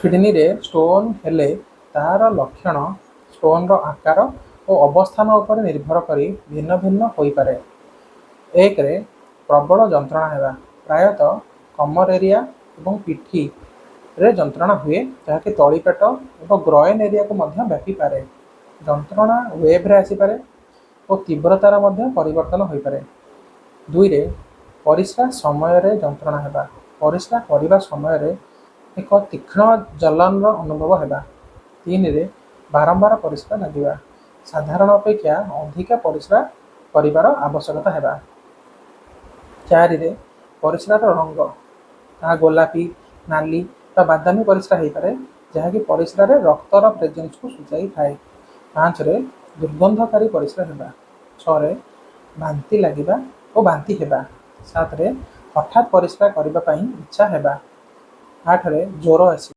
Kidney रे stone हेले तार लक्षण स्टोन रो आकार और अवस्थान उपर निर्भर करी भिन्न भिन्न होई पारे। एक रे प्रबल जंत्रणा हेबा प्रायतः कमर एरिया एवं पिठी रे जंत्रणा हुए जहाँकि तलीपेट और ग्रॉइन एरिया को मध्य व्यापी पारे। जंत्रणा वेव रे आसी पारे और तीव्रतार मध्य परिवर्तन होई पारे। दुई रे परिस्रा समय रे जंत्रणा हेबा परिस्रा करिबा समय रे एक तीक्ष्ण जलन रो अनुभव हेबा। तीन रे बारंबार परिस्रा लागिबा साधारण अपेक्षा अधिक परिस्रा करिबार आवश्यकता हेबा। चारि रे परिस्रार रंग ताहा गोलापी नाली बा बादामी परिस्रा हो पारे जहाँकि परिस्रा रे रक्तर प्रेजेंस को सूचाई थाए। पाँच रे दुर्गंधकारी परिस्रा हेबा। छ रे बांति लागिबा और बांति हेबा। सात रे हठात परिस्रा करिबा पई इच्छा हेबा। आठ रे ज्वर आसी